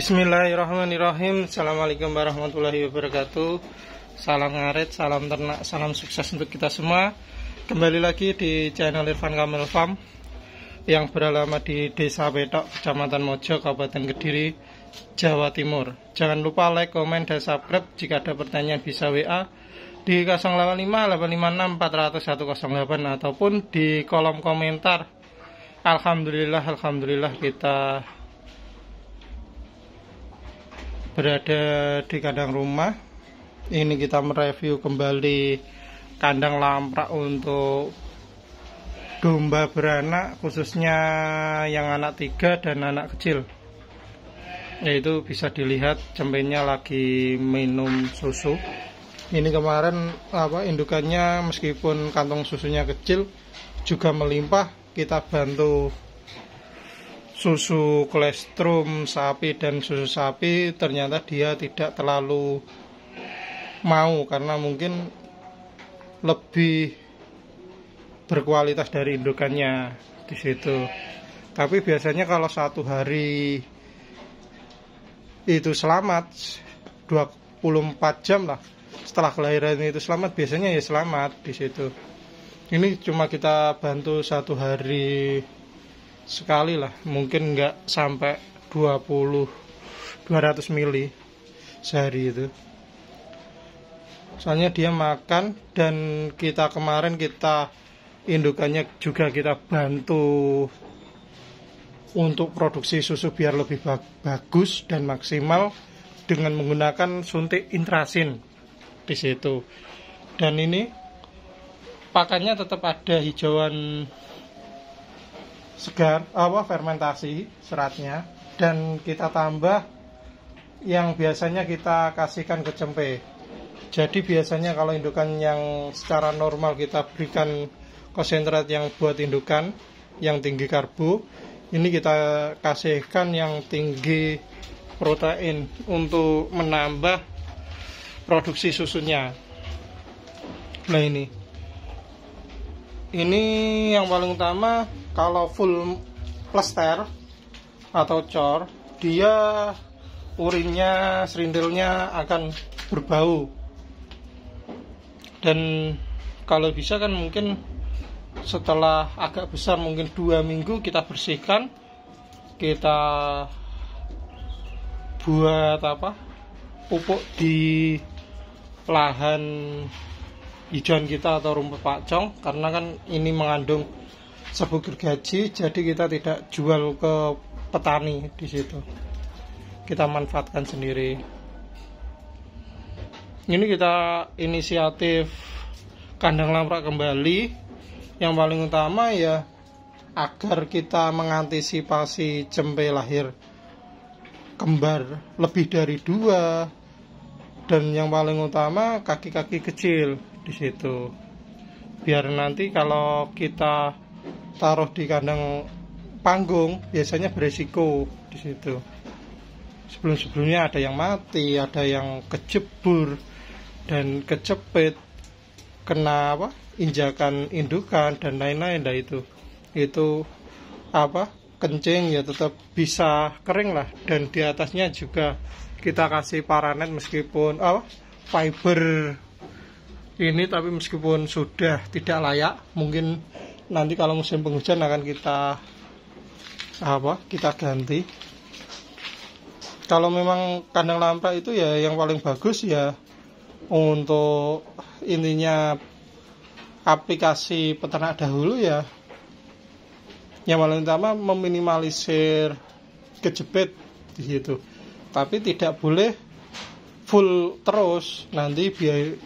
Bismillahirrahmanirrahim. Assalamualaikum warahmatullahi wabarakatuh. Salam ngarit, salam ternak, salam sukses untuk kita semua. Kembali lagi di channel Irfan Kamil Farm yang beralamat di Desa Petok, Kecamatan Mojo, Kabupaten Kediri, Jawa Timur. Jangan lupa like, komen, dan subscribe. Jika ada pertanyaan bisa WA di 085 856 400 108 ataupun di kolom komentar. Alhamdulillah kita berada di kandang rumah. Ini kita mereview kembali kandang lamprak untuk domba beranak, khususnya yang anak 3 dan anak kecil. Yaitu bisa dilihat cempennya lagi minum susu. Ini kemarin indukannya meskipun kantong susunya kecil juga melimpah. Kita bantu susu kolostrum sapi dan susu sapi, ternyata dia tidak terlalu mau karena mungkin lebih berkualitas dari indukannya di situ. Tapi biasanya kalau 1 hari itu selamat 24 jam lah setelah kelahiran itu selamat, biasanya ya selamat di situ. Ini cuma kita bantu 1 hari sekali lah, mungkin nggak sampai 200 mili sehari itu. Soalnya dia makan, dan kemarin kita indukannya juga kita bantu untuk produksi susu biar lebih bagus dan maksimal dengan menggunakan suntik intrasin di situ. Dan ini pakannya tetap ada hijauan segar, fermentasi seratnya, dan kita tambah yang biasanya kita kasihkan ke cempe. Jadi biasanya kalau indukan yang secara normal kita berikan konsentrat yang buat indukan yang tinggi karbo, ini kita kasihkan yang tinggi protein untuk menambah produksi susunya. Nah ini yang paling utama. Kalau full plester atau cor, dia urinnya, serindilnya akan berbau. Dan kalau bisa kan mungkin setelah agak besar, mungkin 2 minggu kita bersihkan, kita buat pupuk di lahan hijauan kita atau rumput pakcong, karena kan ini mengandung serbuk gergaji, jadi kita tidak jual ke petani di situ. Kita manfaatkan sendiri. Ini kita inisiatif kandang lamprak kembali. Yang paling utama ya agar kita mengantisipasi cempe lahir kembar lebih dari 2, dan yang paling utama kaki-kaki kecil di situ. Biar nanti kalau kita taruh di kandang panggung biasanya beresiko di situ. Sebelumnya ada yang mati, ada yang kejebur dan kecepit, kena injakan indukan dan lain-lain. Nah itu kencing ya tetap bisa kering lah, dan di atasnya juga kita kasih paranet meskipun fiber ini, tapi meskipun sudah tidak layak, mungkin nanti kalau musim penghujan akan kita ganti. Kalau memang kandang lamprak itu ya yang paling bagus ya untuk intinya aplikasi peternak dahulu ya. Yang paling utama meminimalisir kejepit di situ. Tapi tidak boleh full terus. Nanti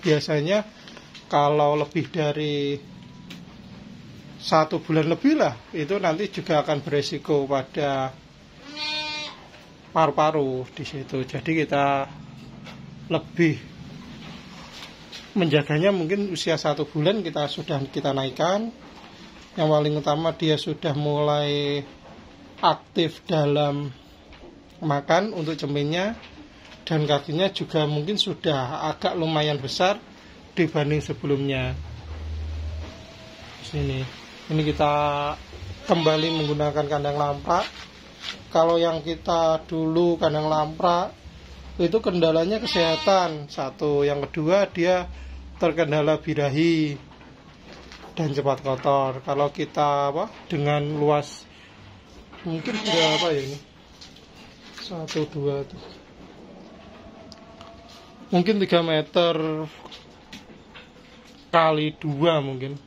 biasanya kalau lebih dari 1 bulan lebih lah, itu nanti juga akan beresiko pada paru-paru di situ. Jadi kita lebih menjaganya mungkin usia 1 bulan kita naikkan. Yang paling utama dia sudah mulai aktif dalam makan untuk cemenya, dan kakinya juga mungkin sudah agak lumayan besar dibanding sebelumnya. Ini kita kembali menggunakan kandang lamprak Kalau yang kita dulu kandang lamprak itu kendalanya kesehatan satu, yang kedua dia terkendala birahi dan cepat kotor. Kalau kita dengan luas mungkin berapa ya ini, 1, 2 tuh, mungkin 3 meter kali 2 mungkin.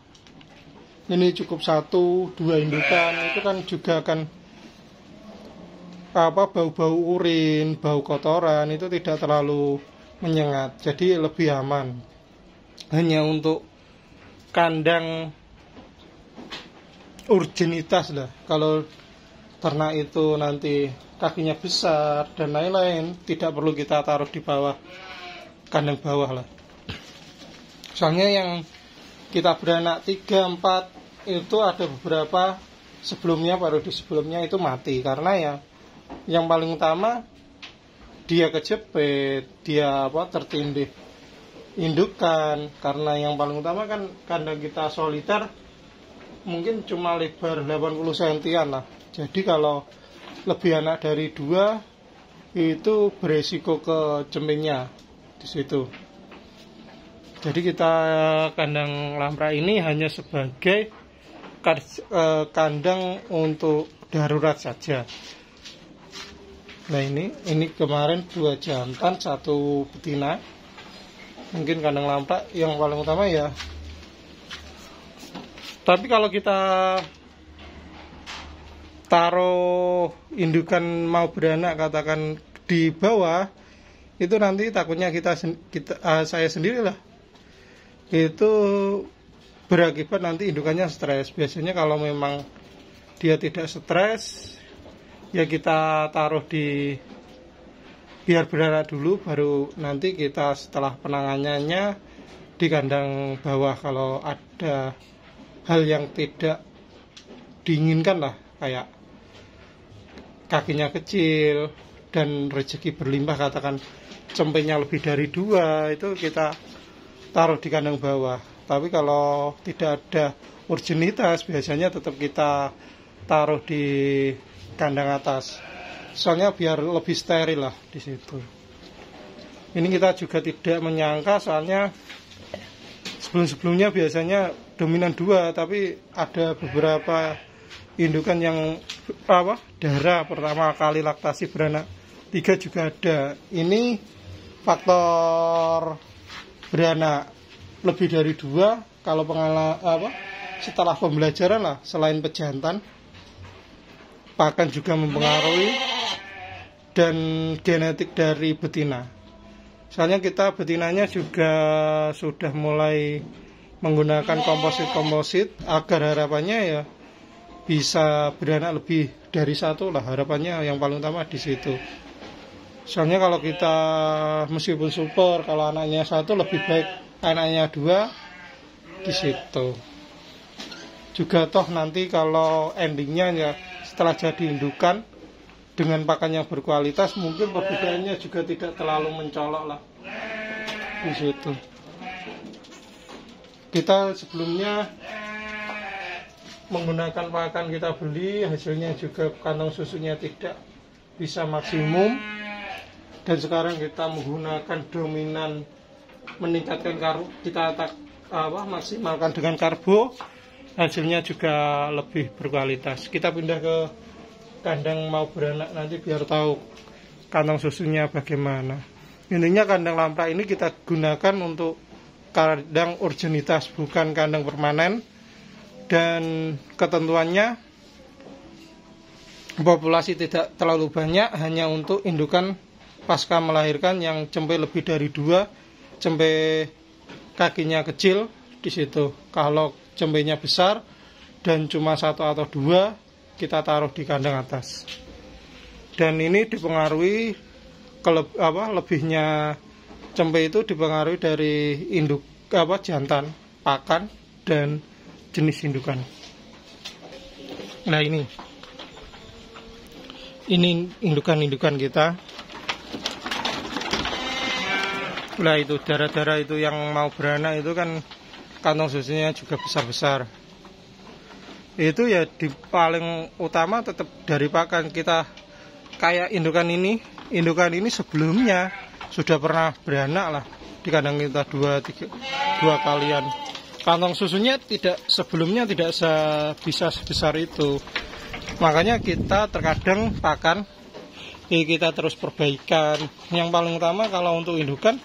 Ini cukup 1-2 indukan, itu kan juga akan bau-bau urin, bau kotoran itu tidak terlalu menyengat, jadi lebih aman. Hanya untuk kandang urgenitas lah. Kalau ternak itu nanti kakinya besar dan lain-lain, tidak perlu kita taruh di bawah kandang bawah lah. Soalnya yang kita beranak 3-4 itu ada beberapa sebelumnya, periode sebelumnya itu mati karena ya yang paling utama dia kejepit, dia tertindih indukan. Karena yang paling utama kan kandang kita soliter, mungkin cuma lebar 80 cm lah. Jadi kalau lebih anak dari 2 itu beresiko ke cemengnya di situ. Jadi kita kandang lamprak ini hanya sebagai kandang untuk darurat saja. Nah ini kemarin 2 jantan 1 betina. Mungkin kandang lamprak yang paling utama ya. Tapi kalau kita taruh indukan mau beranak katakan di bawah, itu nanti takutnya saya sendirilah itu berakibat nanti indukannya stres. Biasanya kalau memang dia tidak stres, ya kita taruh biar beranak dulu, baru nanti kita setelah penanganannya di kandang bawah. Kalau ada hal yang tidak diinginkan lah, kayak kakinya kecil dan rezeki berlimpah, katakan cempenya lebih dari 2, itu kita taruh di kandang bawah. Tapi kalau tidak ada urgenitas, biasanya tetap kita taruh di kandang atas. Soalnya biar lebih steril lah di situ. Ini kita juga tidak menyangka, soalnya sebelum-sebelumnya biasanya dominan 2, tapi ada beberapa indukan yang darah pertama kali laktasi beranak 3 juga ada. Ini faktor beranak lebih dari 2 kalau setelah pembelajaran lah, selain pejantan, pakan juga mempengaruhi, dan genetik dari betina. Soalnya kita betinanya juga sudah mulai menggunakan komposit agar harapannya ya bisa beranak lebih dari 1 lah, harapannya yang paling utama di situ. Soalnya kalau kita meskipun super, kalau anaknya 1 lebih baik anaknya 2 di situ. Juga toh nanti kalau endingnya ya setelah jadi indukan dengan pakan yang berkualitas, mungkin perbedaannya juga tidak terlalu mencolok lah di situ. Kita sebelumnya menggunakan pakan kita beli, hasilnya juga kantong susunya tidak bisa maksimum, dan sekarang kita menggunakan dominan meningkatkan kita maksimalkan dengan karbo, hasilnya juga lebih berkualitas. Kita pindah ke kandang mau beranak nanti biar tahu kantong susunya bagaimana. Intinya kandang lamprak ini kita gunakan untuk kandang urgenitas, bukan kandang permanen. Dan ketentuannya populasi tidak terlalu banyak, hanya untuk indukan pasca melahirkan yang cempe lebih dari 2, cempe kakinya kecil di situ. Kalau cempenya besar dan cuma 1 atau 2, kita taruh di kandang atas. Dan ini dipengaruhi lebihnya cempe itu dipengaruhi dari induk jantan, pakan, dan jenis indukan. Nah ini indukan-indukan kita. Nah itu darah-darah itu yang mau beranak itu kan kantong susunya juga besar-besar. Itu ya paling utama tetap dari pakan. Kita kayak indukan ini sebelumnya sudah pernah beranak lah di kandang kita dua kalian. Kantong susunya sebelumnya tidak bisa sebesar itu. Makanya kita terkadang pakan kita terus perbaikan. Yang paling utama kalau untuk indukan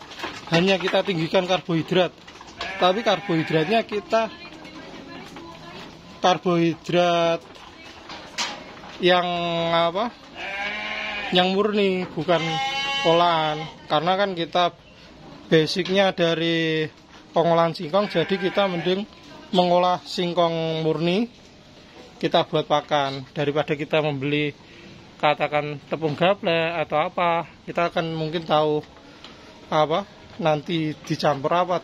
hanya kita tinggikan karbohidrat. Tapi karbohidratnya karbohidrat yang yang murni, bukan olahan. Karena kan kita basicnya dari pengolahan singkong, jadi kita mending mengolah singkong murni kita buat pakan daripada kita membeli katakan tepung gaplek atau apa. Kita akan mungkin tahu nanti dicampur apa.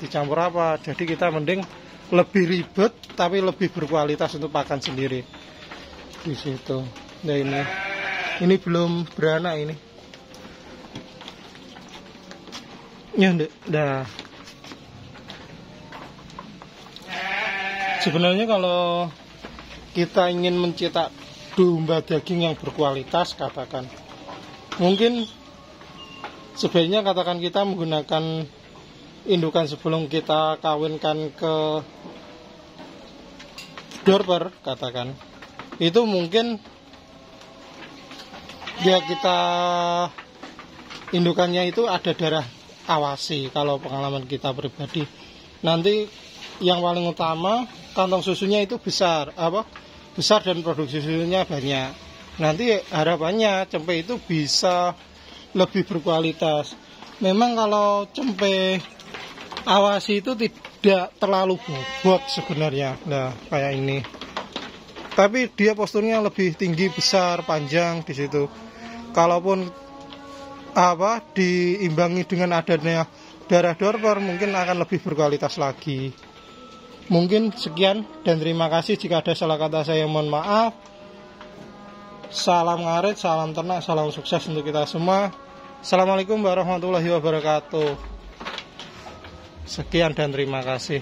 Jadi kita mending lebih ribet tapi lebih berkualitas untuk pakan sendiri di situ. Nah, ini belum beranak ini. Ya, dah. Sebenarnya kalau kita ingin mencetak domba daging yang berkualitas, katakan mungkin sebaiknya katakan kita menggunakan indukan sebelum kita kawinkan ke dorper, katakan itu mungkin ya kita indukannya itu ada darah awasi. Kalau pengalaman kita pribadi, nanti yang paling utama kantong susunya itu besar dan produksi susunya banyak. Nanti harapannya cempe itu bisa lebih berkualitas. Memang kalau cempe awasi itu tidak terlalu bobot sebenarnya. Nah, kayak ini. Tapi dia posturnya lebih tinggi, besar, panjang di situ. Kalaupun diimbangi dengan adanya darah dorper, mungkin akan lebih berkualitas lagi. Mungkin sekian dan terima kasih. Jika ada salah kata saya mohon maaf. Salam ngarit, salam ternak, salam sukses untuk kita semua. Assalamualaikum warahmatullahi wabarakatuh. Sekian dan terima kasih.